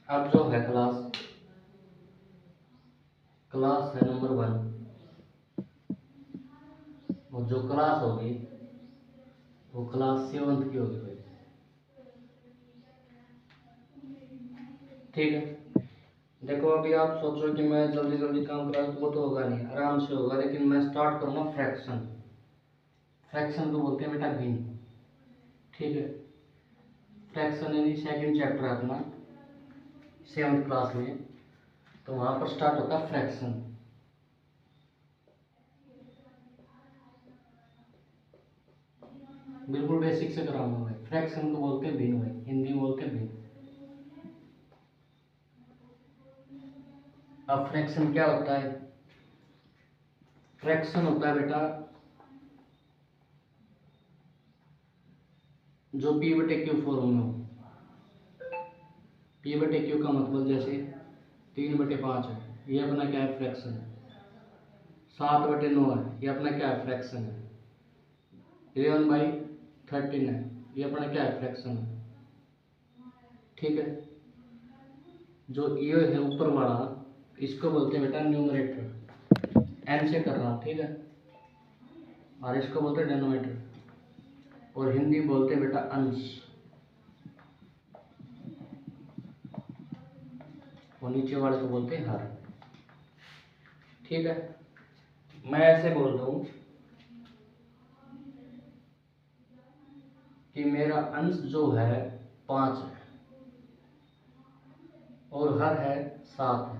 अब जो है क्लास क्लास है नंबर 1, और जो क्लास होगी वो क्लास 7 की होगी भाई। ठीक है, देखो अभी आप सोचो कि मैं जल्दी जल्दी काम करा तो वो तो होगा नहीं, आराम से होगा, लेकिन मैं स्टार्ट करूँगा फ्रैक्शन। फ्रैक्शन को बोलते हैं बेटा भिन्न। ठीक है, फ्रैक्शन यानी सेकंड चैप्टर है अपना 7th क्लास में, तो वहाँ पर स्टार्ट होता है फ्रैक्शन। बिल्कुल बेसिक से कराऊंगा भाई। फ्रैक्शन को बोलते हैं भिन्न भाई, हिंदी में बोलते हैं भिन्न। अब फ्रैक्शन क्या होता है? फ्रैक्शन होता है बेटा जो पी बटे क्यू फॉर्म में हो। पी बटे क्यू का मतलब जैसे 3/5 है, ये अपना क्या है? फ्रैक्शन है। 7/9 है, ये अपना क्या है? फ्रैक्शन है। 11/13 है, ये अपना क्या है? फ्रैक्शन है। ठीक है, जो ये है ऊपर वाला, इसको बोलते हैं बेटा न्यूमरेटर। एन से कर रहा हूँ, ठीक है, और इसको बोलते हैं डेनोमिनेटर, और हिंदी बोलते हैं बेटा अंश, और नीचे वाले को बोलते हैं हर। ठीक है, मैं ऐसे बोल रहा हूँ कि मेरा अंश जो है 5 है और हर है 7 है।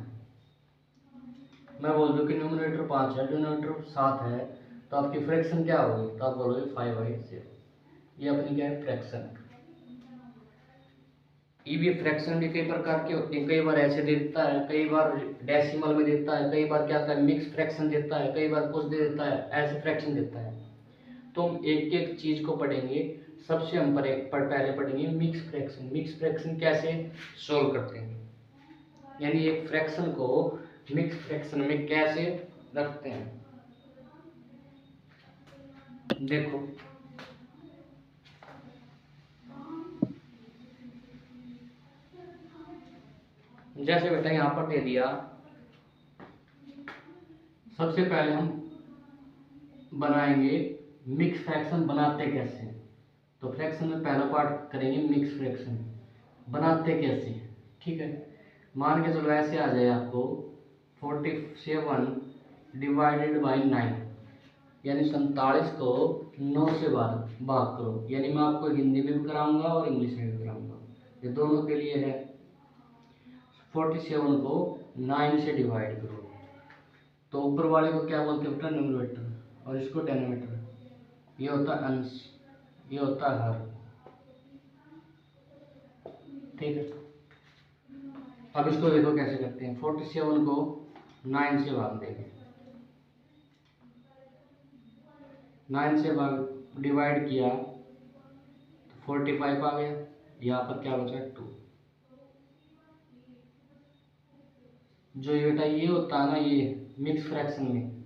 मैं बोल दूँ कि न्यूमरेटर 5 है, डिनोमिनेटर 7 है, तो आपकी फ्रैक्शन क्या होगी? तो आप बोलोगे 5/0। ये अपनी क्या है? फ्रैक्शन है। ये भी फ्रैक्शन भी कई प्रकार की होती है, कई बार ऐसे देता है, कई बार डेसिमल में देता है, कई बार क्या होता है मिक्स फ्रैक्शन देता है, कई बार कुछ दे देता है, ऐसे फ्रैक्शन देता है। तो हम एक एक चीज को पढ़ेंगे। सबसे हम पहले पढ़ेंगे मिक्स फ्रैक्शन। मिक्स फ्रैक्शन कैसे सोल्व करते हैं, यानी एक फ्रैक्शन को मिक्स फ्रैक्शन में कैसे रखते हैं। देखो जैसे बेटा यहाँ पर दे दिया, सबसे पहले हम बनाएंगे मिक्स फ्रैक्शन बनाते कैसे। तो फ्रैक्शन में पहला पार्ट करेंगे मिक्स फ्रैक्शन बनाते कैसे। ठीक है, मान के चलो ऐसे आ जाए आपको 47/9, यानी 47 को 9 से भाग करो, यानी मैं आपको हिंदी में भी कराऊंगा और इंग्लिश में भी कराऊंगा, ये दोनों के लिए है। 47 को 9 से डिवाइड करो, तो ऊपर वाले को क्या बोलते हैं बेटा? न्यूमरेटर, और इसको डेनोमिनेटर। ये होता है अंश, ये होता है हर। ठीक है, अब इसको देखो कैसे करते हैं। 47 को 9 से भाग देंगे, 9 से भाग डिवाइड किया तो 45 आ गया, यहाँ पर क्या बचा? 2। जो ये बेटा ये होता है ना, ये मिक्स फ्रैक्शन में,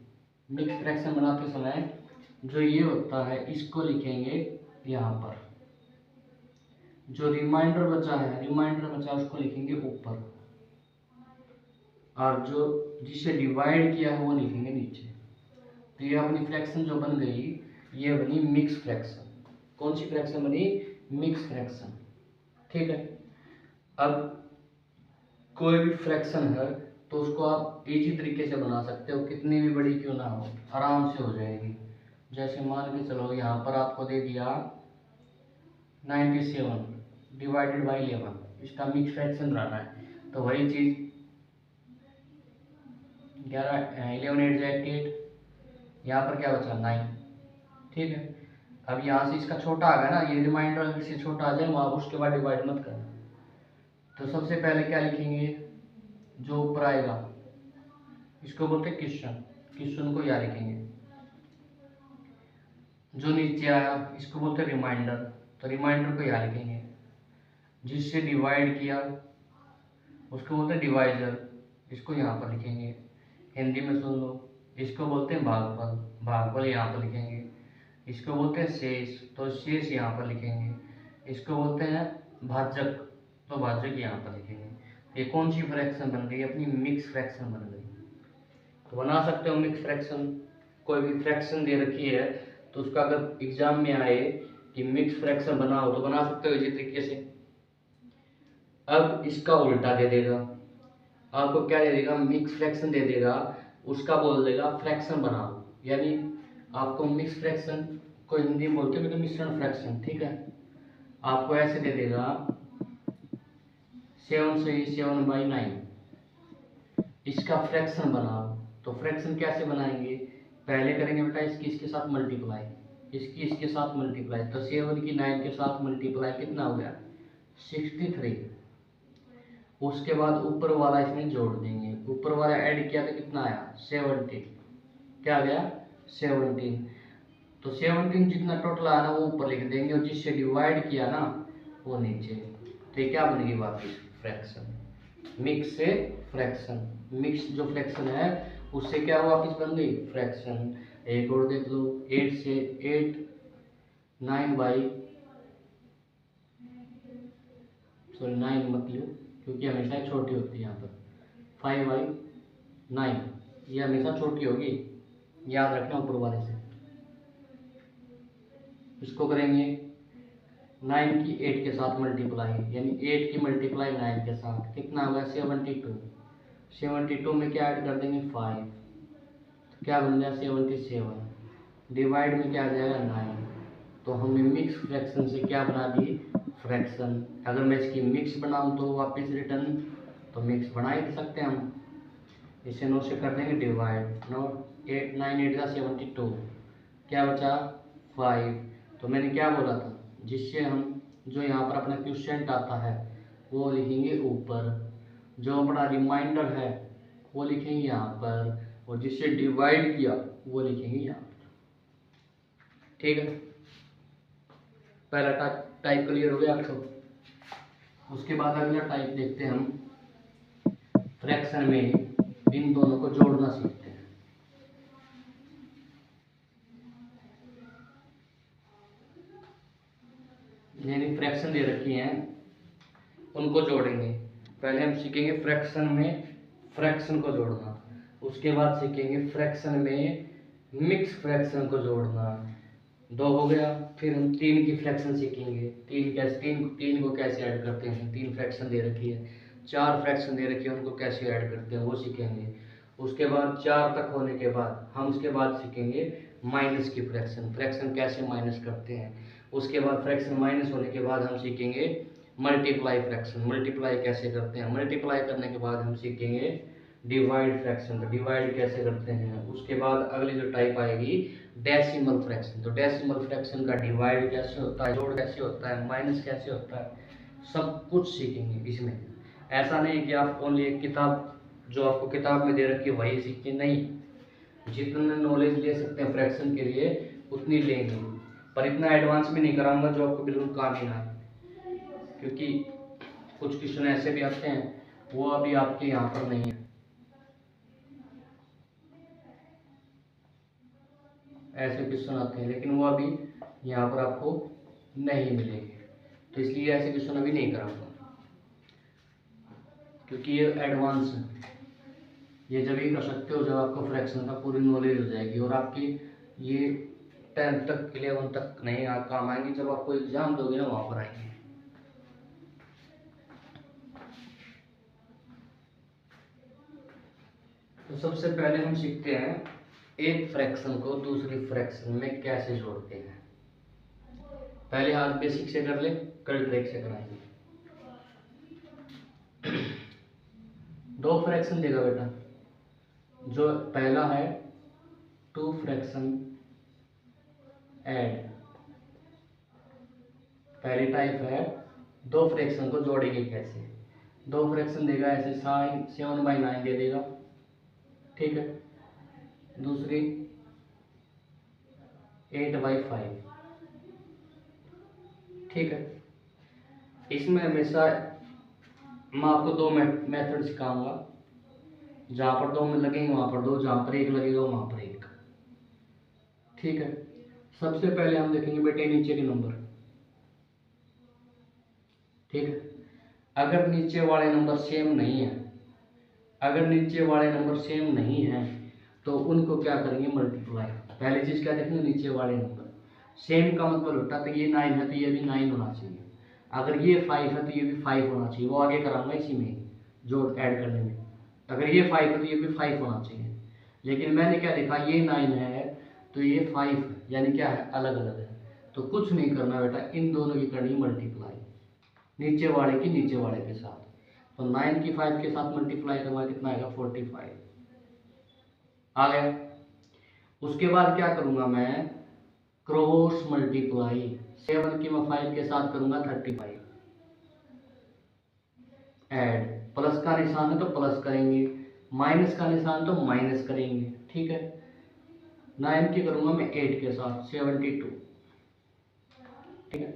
मिक्स फ्रैक्शन बनाते समय जो ये होता है इसको लिखेंगे यहाँ पर, जो रिमाइंडर बचा है, रिमाइंडर बचा उसको लिखेंगे ऊपर, और जो जिसे डिवाइड किया है वो लिखेंगे नीचे। तो ये अपनी फ्रैक्शन जो बन गई, ये बनी मिक्स फ्रैक्शन। कौन सी फ्रैक्शन बनी? Mix fraction. ठीक है, अब कोई भी फ्रैक्शन है तो उसको आप इजी तरीके से बना सकते हो, कितनी भी बड़ी क्यों ना हो, आराम से हो जाएगी। जैसे मान के चलो यहाँ पर आपको दे दिया 97 डिवाइडेड बाई 11, इसका मिक्स फ्रैक्शन रहना है, तो वही चीज़ 11 8 88, यहाँ पर क्या बचा? 9। ठीक है, अब यहाँ से इसका छोटा आ गया ना, ये रिमाइंडर से छोटा आ जाए वहाँ, उसके बाद डिवाइड मत करना। तो सबसे पहले क्या लिखेंगे? जो ऊपर आएगा इसको बोलते हैं क्वेश्चन, क्वेश्चन को यहाँ लिखेंगे। जो नीचे आया इसको बोलते हैं रिमाइंडर, तो रिमाइंडर को यहाँ लिखेंगे। जिससे डिवाइड किया उसको बोलते हैं डिवाइजर, इसको यहाँ पर लिखेंगे। हिंदी में सुन लो, इसको बोलते हैं भागफल, भागफल यहाँ पर लिखेंगे। इसको बोलते हैं शेष, तो शेष यहाँ पर लिखेंगे। इसको बोलते हैं भाजक, तो भाजक यहाँ पर लिखेंगे। ये कौन सी फ्रैक्शन बन गई? अपनी मिक्स फ्रैक्शन बन गई। तो बना सकते हो मिक्स फ्रैक्शन। कोई भी फ्रैक्शन दे रखी है तो उसका अगर एग्जाम में आए कि मिक्स फ्रैक्शन बनाओ तो बना सकते हो इसी तरीके से। अब इसका उल्टा दे देगा, आपको क्या दे देगा? मिक्स फ्रैक्शन दे देगा, उसका बोल देगा फ्रैक्शन बनाओ। यानी आपको मिक्स फ्रैक्शन को हिंदी में बोलते हैं मिश्रण फ्रैक्शन, ठीक है। आपको ऐसे दे देगा 7 से 7/9, इसका फ्रैक्शन बनाओ। तो फ्रैक्शन कैसे बनाएंगे? पहले करेंगे बेटा इसकी इसके साथ मल्टीप्लाई, इसकी इसके साथ मल्टीप्लाई, तो 7 की 9 के साथ मल्टीप्लाई कितना हो गया? 63। उसके बाद ऊपर वाला इसमें जोड़ देंगे, ऊपर वाला ऐड किया तो कितना आया? 17। क्या आ गया? 17। तो 17 जितना टोटल आया ना वो ऊपर लिख देंगे और जिससे डिवाइड किया ना वो नीचे। तो ये क्या बनेगी? वापस फ्रैक्शन। मिक्स से फ्रैक्शन, मिक्स जो फ्रैक्शन है उससे क्या वापस बन गई? फ्रैक्शन। एक और देख लो, 8 से 8 9 बाई, सॉरी 9 मत लो क्योंकि हमेशा छोटी होती है यहाँ पर, 5/9, ये हमेशा छोटी होगी, याद रखना ऊपर वाले से। इसको करेंगे 9 की 8 के साथ मल्टीप्लाई, यानी 8 की मल्टीप्लाई 9 के साथ कितना होगा? 72। 72 में क्या ऐड कर देंगे? 5, तो क्या बन गया? 77। डिवाइड में क्या आ जाएगा? 9। तो हमने मिक्स फ्रैक्शन से क्या बना दी? फ्रैक्शन। अगर मैं इसकी मिक्स बनाऊं तो वापस रिटर्न, तो मिक्स बना ही सकते हैं हम। इसे 9 से कर देंगे डिवाइड, 9 8 9 8 का 72, क्या बचा? 5। तो मैंने क्या बोला था? जिससे हम जो यहाँ पर अपना क्वेश्चन आता है वो लिखेंगे ऊपर, जो अपना रिमाइंडर है वो लिखेंगे यहाँ पर, और जिससे डिवाइड किया वो लिखेंगे यहाँ पर, ठीक है। पहला टाइप क्लियर हो गया आपको। उसके बाद अगला टाइप देखते हैं हम, फ्रैक्शन में इन दोनों को जोड़ना सीखते हैं। यानी फ्रैक्शन दे रखी हैं उनको जोड़ेंगे। पहले हम सीखेंगे फ्रैक्शन में फ्रैक्शन को जोड़ना, उसके बाद सीखेंगे फ्रैक्शन में मिक्स फ्रैक्शन को जोड़ना। 2 हो गया। फिर हम 3 की फ्रैक्शन सीखेंगे, 3 को कैसे ऐड करते हैं। 3 फ्रैक्शन दे रखी है, 4 फ्रैक्शन दे रखी है, उनको कैसे ऐड करते हैं वो सीखेंगे। उसके बाद 4 तक होने के बाद हम उसके बाद सीखेंगे माइनस की फ्रैक्शन, फ्रैक्शन कैसे माइनस करते हैं। उसके बाद फ्रैक्शन माइनस होने के बाद हम सीखेंगे मल्टीप्लाई फ्रैक्शन, मल्टीप्लाई कैसे करते हैं। मल्टीप्लाई करने के बाद हम सीखेंगे डिवाइड फ्रैक्शन, तो डिवाइड कैसे करते हैं। उसके बाद अगली जो टाइप आएगी डेसिमल फ्रैक्शन, तो डेसिमल फ्रैक्शन का डिवाइड कैसे होता है, जोड़ कैसे होता है, माइनस कैसे होता है, सब कुछ सीखेंगे इसमें। ऐसा नहीं कि आप ओनली एक किताब जो आपको किताब में दे रखी है वही सीखें, नहीं, जितना नॉलेज ले सकते हैं फ्रैक्शन के लिए उतनी लेंगे, पर इतना एडवांस में नहीं कराऊंगा जो आपको बिल्कुल काम ही ना आए, क्योंकि कुछ क्वेश्चन ऐसे भी आते हैं वो अभी आपके यहाँ पर नहीं है, ऐसे क्वेश्चन आते हैं लेकिन वो अभी यहाँ पर आपको नहीं मिलेंगे, तो इसलिए ऐसे क्वेश्चन अभी नहीं कराऊंगा क्योंकि ये एडवांस है। ये जब ही कर सकते हो जब आपको फ्रैक्शन का पूरी नॉलेज हो जाएगी, और आपकी ये 10th तक 11 तक नहीं काम आएंगे, जब आपको एग्जाम दोगे ना वहाँ पर आएंगे। तो सबसे पहले हम सीखते हैं एक फ्रैक्शन को दूसरी फ्रैक्शन में कैसे जोड़ते हैं। पहले हाथ बेसिक से कर ले, कल ट्रिक से कराएंगे। 2 फ्रैक्शन देगा बेटा, जो पहला है 2 फ्रैक्शन ऐड, पहली टाइप है 2 फ्रैक्शन को जोड़ेंगे कैसे। 2 फ्रैक्शन देगा ऐसे, साइन 7/9 दे देगा, ठीक है। दूसरी 8/5, ठीक है। इसमें हमेशा मैं आपको 2 मेथड सिखाऊंगा, जहाँ पर 2 में लगेंगे वहाँ पर 2, जहाँ पर 1 लगेगा वहाँ पर 1, ठीक है। सबसे पहले हम देखेंगे बेटे नीचे के नंबर, ठीक है। अगर नीचे वाले नंबर सेम नहीं है, अगर नीचे वाले नंबर सेम नहीं है तो उनको क्या करेंगे, मल्टीप्लाई। पहली चीज क्या देखेंगे, नीचे वाले नंबर सेम का मतलब होता है तो ये 9 है तो ये भी 9 होना चाहिए, अगर ये 5 है तो ये भी 5 होना चाहिए। वो आगे कराऊंगा इसी में जोड़ ऐड करने में। अगर ये 5 है तो ये भी 5 होना चाहिए, लेकिन मैंने क्या देखा, ये 9 है तो ये 5 है, यानी क्या है, अलग अलग है। तो कुछ नहीं करना बेटा, इन दोनों की करनी मल्टीप्लाई, नीचे वाले की नीचे वाले के साथ। तो 9 की 5 के साथ मल्टीप्लाई करना कितना आएगा, 45 आ गया। उसके बाद क्या करूंगा मैं, क्रॉस मल्टीप्लाई। 7 की मैं 5 के साथ करूंगा 35, ऐड, प्लस का निशान है तो प्लस करेंगे, माइनस का निशान तो माइनस करेंगे, ठीक है। 9 की करूंगा मैं 8 के साथ 72, ठीक है।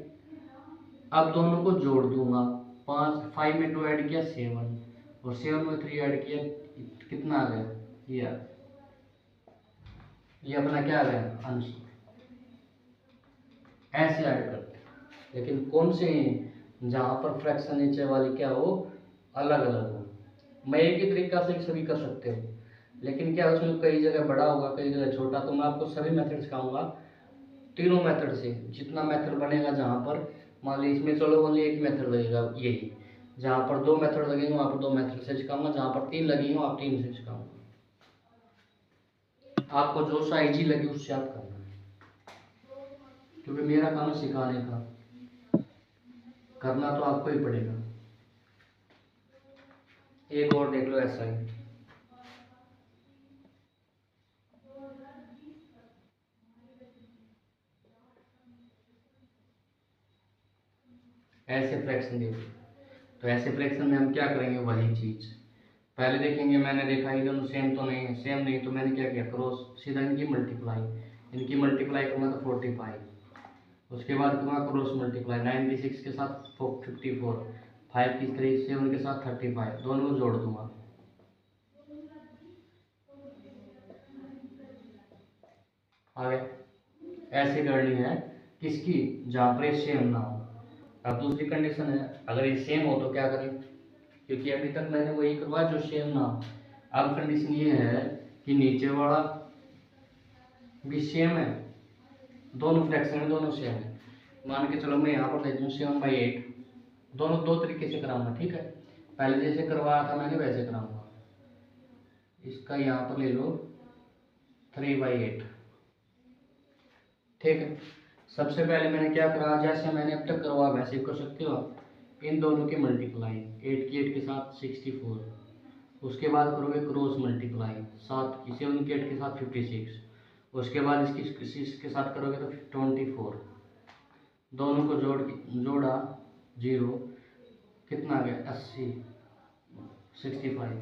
अब दोनों को जोड़ दूंगा, 5 में 2 ऐड किया 7, और 7 में 3 ऐड किया, कितना आ गया, ये अपना क्या आ गया, आंसर। ऐसे ऐड करते हैं, लेकिन कौन से जहां पर फ्रैक्शन नीचे वाली क्या हो, अलग अलग हो। मैं एक ही तरीका से सभी कर सकते हो, लेकिन क्या उसमें कई जगह बड़ा होगा कई जगह छोटा, तो मैं आपको सभी मेथड सिखाऊंगा, तीनों मेथड से जितना मेथड बनेगा। जहाँ पर मान लीजिए इसमें चलो ओनली एक मेथड लगेगा यही, जहाँ पर 2 मेथड लगेंगे वहाँ पर 2 मेथड से सिखाऊंगा, जहाँ पर 3 लगेंगे वहाँ 3 से सिखाऊंगा। आपको जो सा इजी लगे उससे आप करना, क्योंकि मेरा काम है सिखाने का, करना तो आपको ही पड़ेगा। एक और देख लो ऐसा ही, ऐसे फ्रैक्शन देखो। तो ऐसे फ्रैक्शन में हम क्या करेंगे, वही चीज पहले देखेंगे। मैंने देखा ये दोनों सेम तो नहीं है, सेम नहीं तो मैंने क्या किया, क्रॉस, सीधा इनकी मल्टीप्लाई, इनकी मल्टीप्लाई करूँगा तो 45। उसके बाद करूँगा क्रॉस मल्टीप्लाई, 96 के साथ 54, 5 की 3 7 के साथ 35, दोनों को जोड़ दूंगा। आगे ऐसे करनी है किसकी, जहाँ पर सेम ना हो। अब दूसरी कंडीशन है, अगर ये सेम हो तो क्या करें, क्योंकि अभी तक मैंने वही करवाया जो सेम ना हो। अब कंडीशन ये है कि नीचे वाला भी सेम है, दोनों फ्रैक्शन है, दोनों सेम है। मान के चलो मैं यहाँ पर देख दूँ 7/8, दोनों दो तरीके से कराऊंगा, ठीक है। पहले जैसे करवाया था मैंने वैसे कराऊंगा। इसका यहाँ पर ले लो 3/8, ठीक है। सबसे पहले मैंने क्या करा, जैसे मैंने अब तक करवा वैसे कर सकते हो आप। इन दोनों की मल्टीप्लाई, 8 की 8 के साथ 64, उसके बाद करोगे क्रॉस मल्टीप्लाई, 7 की 7 की 8 के साथ 56, उसके बाद इसके साथ करोगे तो 24, दोनों को जोड़ा 0, कितना आ गया 80, 65।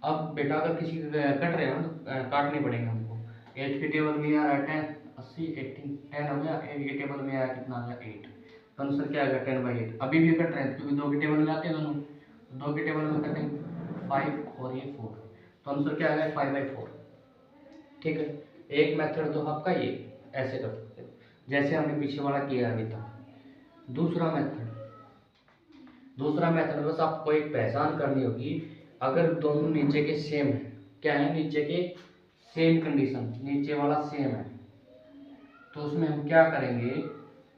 अब बेटा अगर किसी कट रहे हो तो काटने पड़ेंगे हमको। 8 की टेबल में आ रहा है 10, 80 18 10 हो गया, 8 की टेबल में आया कितना आ गया 8, तो आंसर क्या आ गया 10/8। अभी भी कट रहे हैं क्योंकि 2 की टेबल में आते हैं दोनों, 2 की टेबल में कटेंगे 5 और ये 4, तो आंसर क्या आ गया 5/4, ठीक है। एक मेथड तो आपका ये ऐसे कर सकते हो जैसे हमने पीछे वाला किया अभी तक। दूसरा मेथड बस आपको एक पहचान करनी होगी, अगर दोनों नीचे के सेम है, क्या है, नीचे के सेम कंडीशन, नीचे वाला सेम है, तो उसमें हम क्या करेंगे,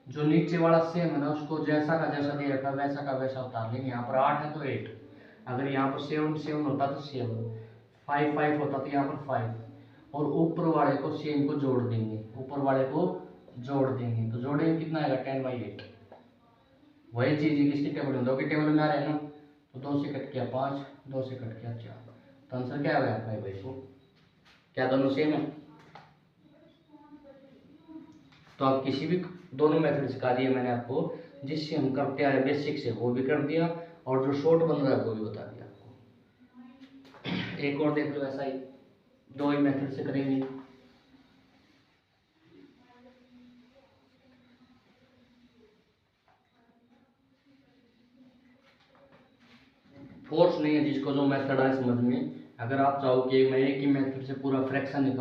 जो नीचे वाला सेम है ना उसको जैसा का जैसा दे रखा वैसा का वैसा उतार लेंगे। यहाँ पर 8 है तो 8, अगर यहाँ पर 7 7 होता तो 7, 5 5 होता तो यहाँ पर 5, और ऊपर वाले को सेम को जोड़ देंगे, ऊपर वाले को जोड़ देंगे, तो जोड़ेंगे कितना आएगा 10/8। वही चीज है किसकी टेबल में, 2 की टेबल में आ रहे हैं ना, तो 2 से कट किया 5, 2 से कट किया 4, तो आंसर क्या आ गया 5/4। क्या दोनों सेम है, तो आप किसी भी दोनों मेथड सिखा दिए मैंने आपको, जिससे हम करते आ रहे बेसिक से वो भी कर दिया, और जो शॉर्ट बन रहा है वो भी बता दिया आपको। एक और देख लो ऐसा ही, 2 ही मेथड से करेंगे। फोर्स नहीं है, जिसको जो मेथड आए समझ में, अगर आप चाहो कि मैं एक ही मेथड से पूरा फ्रैक्शन निकाल